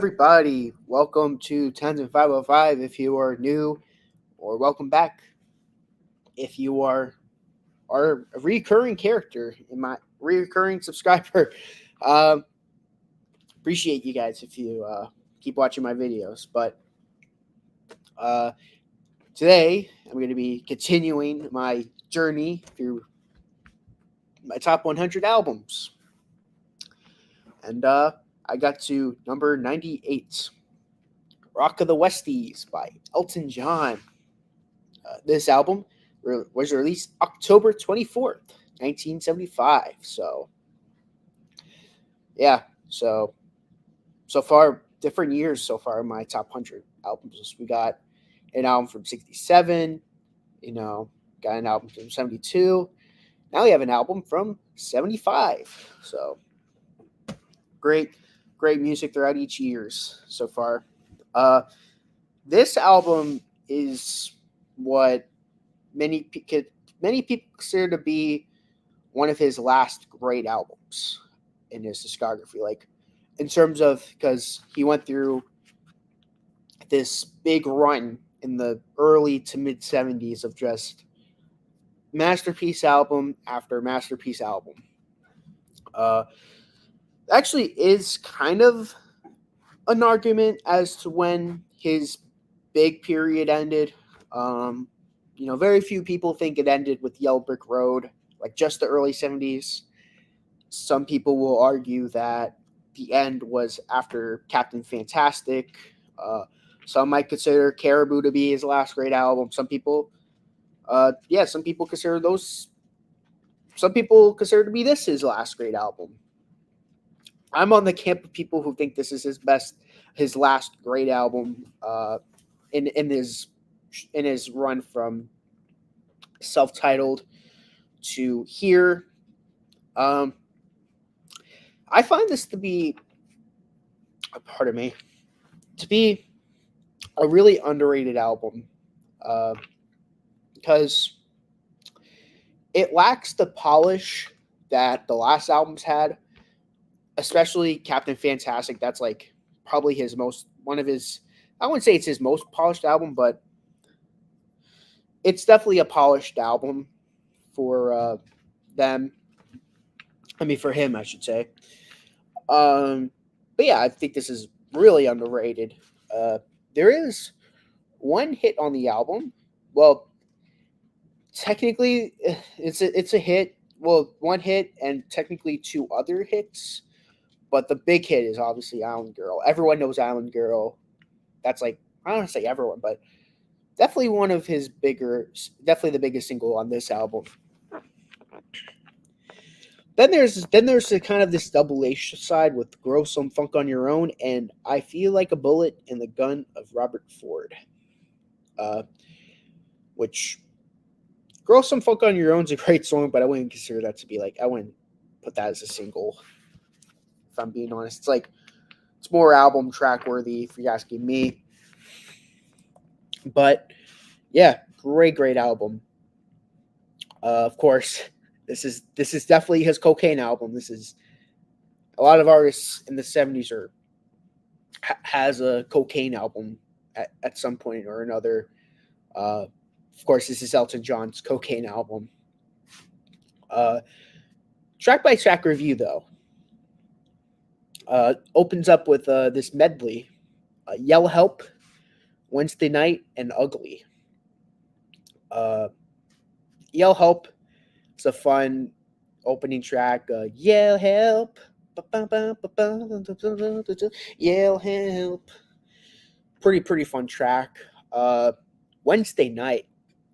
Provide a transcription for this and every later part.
Everybody, welcome to Tens and 505 if you are new, or welcome back if you are a recurring character in my recurring subscriber. Um, Appreciate you guys if you keep watching my videos. But uh, today, I'm going to be continuing my journey through my top 100 albums. And I got to number 98, Rock of the Westies by Elton John. This album was released October 24th, 1975. So, yeah. So far, different years so far in my top 100 albums. We got an album from 67, you know, got an album from 72. Now we have an album from 75. So, great, great music throughout each years so far. Uh, this album is what many many people consider to be one of his last great albums in his discography. Like in terms of because he went through this big run in the early to mid 70s of just masterpiece album after masterpiece album. Uh, Actually, is kind of an argument as to when his big period ended. Um, very few people think it ended with Yellow Brick Road, like just the early 70s. Some people will argue that the end was after Captain Fantastic. Uh, some might consider Caribou to be his last great album. Some people consider those. Some people consider to be this his last great album. I'm on the camp of people who think this is his last great album. In his run from self-titled to here. Um, I find this to be, pardon me, to be a really underrated album uh, because it lacks the polish that the last albums had, especially Captain Fantastic. That's like probably his most one of his. I wouldn't say it's his most polished album, but it's definitely a polished album for them. I mean, for him, I should say. Um, but yeah, I think this is really underrated. There is one hit on the album. Well, technically, it's a hit. Well, one hit and technically two other hits. But the big hit is obviously Island Girl. Everyone knows Island Girl. That's like I don't want to say everyone, but definitely one of his definitely the biggest single on this album. Then there's the kind of this double H side with "Grow Some Funk on Your Own" and "I Feel Like a Bullet in the Gun" of Robert Ford, uh, which "Grow Some Funk on Your Own" is a great song, but I wouldn't consider that to be like I wouldn't put that as a single. If I'm being honest, it's more album track worthy if you're asking me. But yeah, great album. Of course, this is definitely his cocaine album. This is a lot of artists in the 70s has a cocaine album at some point or another. Of course, this is Elton John's cocaine album. Uh, Track by track review though opens up with this medley: "Yell Help," "Wednesday Night," and "Ugly." Uh, "Yell Help" is a fun opening track. Yell help. Yell help. Pretty fun track. Wednesday Night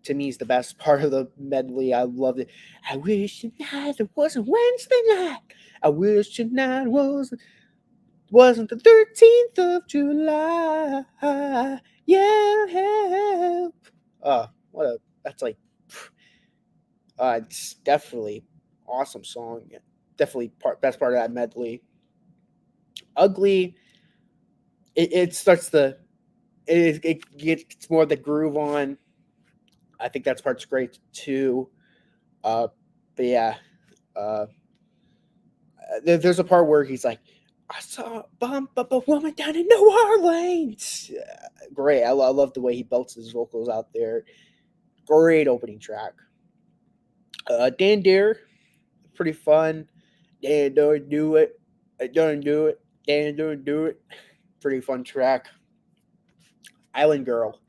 to me is the best part of the medley. I loved it. I wish tonight it wasn't Wednesday night. I wish tonight wasn't the 13th of July. Yeah, help. What a that's like. It's definitely awesome song. Definitely best part of that medley. Ugly. It starts it gets more of the groove on. I think that part's great too. Uh, but yeah, uh, there's a part where he's like, I saw a bump up a woman down in New Orleans. Great. I love the way he belts his vocals out there. Great opening track. Dan Dare, pretty fun. Dan don't do it. I don't do it. Dan don't do it. Pretty fun track. Island Girl.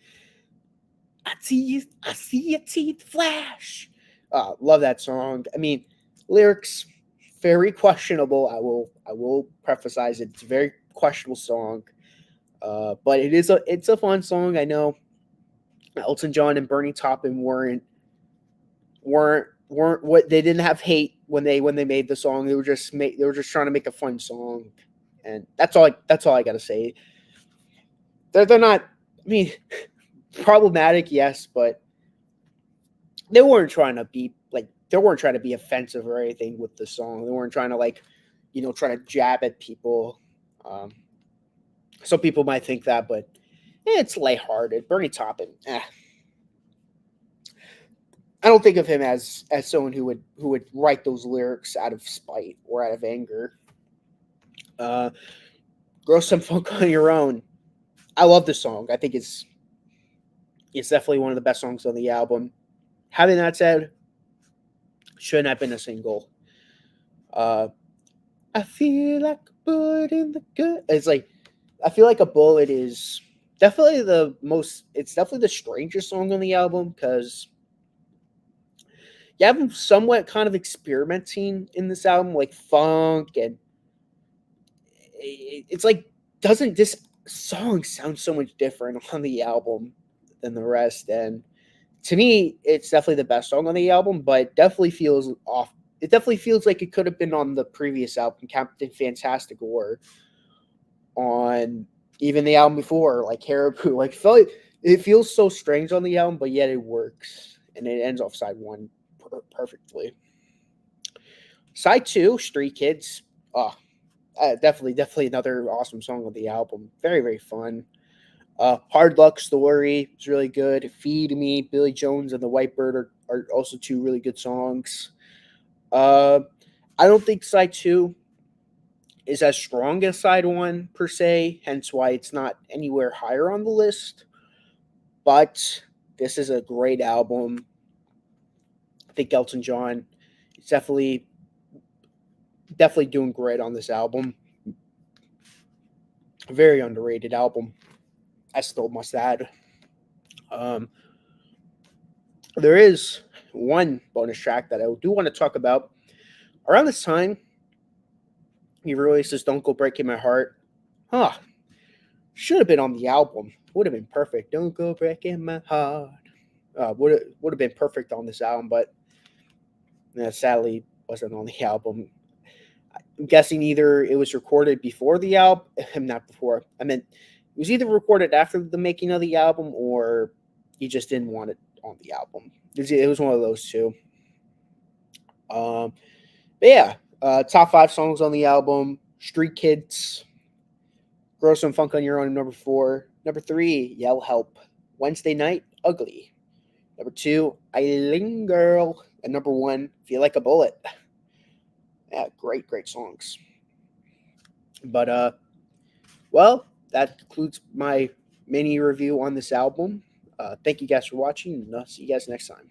I see your teeth flash. Love that song. I mean, lyrics very questionable. I will preface it. It's a very questionable song. But it's a fun song. I know Elton John and Bernie Taupin weren't what they didn't have hate when they made the song. They were just trying to make a fun song, and that's all I gotta say. They're not. I mean, problematic, yes, but they weren't trying to be offensive or anything with the song. They weren't trying to try to jab at people. Um, some people might think that, but it's lighthearted. Bernie Taupin, I don't think of him as someone who would write those lyrics out of spite or out of anger. Uh, Grow some funk on your own. I love this song. I think it's definitely one of the best songs on the album. Having that said, shouldn't have been a single. Uh, I feel like a bullet in the gut. It's like I feel like a bullet is definitely the most. It's definitely the strangest song on the album because you have him somewhat kind of experimenting in this album, like funk, and it's like doesn't this song sound so much different on the album than the rest? And to me, it's definitely the best song on the album, but definitely feels off. It definitely feels like it could have been on the previous album, Captain Fantastic, or on even the album before, like Caribou. It feels so strange on the album, but yet it works, and it ends off side one perfectly. Side two, Street Kids. Oh, definitely another awesome song on the album. Very very fun. Hard Luck Story is really good. Feed Me, Billy Jones, and the Whitebird are also two really good songs. Uh, I don't think side two is as strong as side one per se, hence why it's not anywhere higher on the list. But this is a great album. I think Elton John is definitely doing great on this album. Very underrated album. I still must add. Um, there is one bonus track that I do want to talk about. Around this time, he releases "Don't Go Breaking My Heart." Huh? Should have been on the album. Would have been perfect. Don't go breaking my heart. Would have been perfect on this album, but sadly wasn't on the album. I'm guessing either it was recorded before the album, not before. I meant it was either recorded after the making of the album, or he just didn't want it on the album. It was one of those two. But yeah, top five songs on the album: Street Kids, Grow Some Funk on Your Own, number 4. Number 3, Yell Help. Wednesday Night, Ugly. Number 2, Eileen Girl. And number 1, Feel Like a Bullet. Yeah, great songs. But well, that concludes my mini review on this album. Thank you guys for watching, and I'll see you guys next time.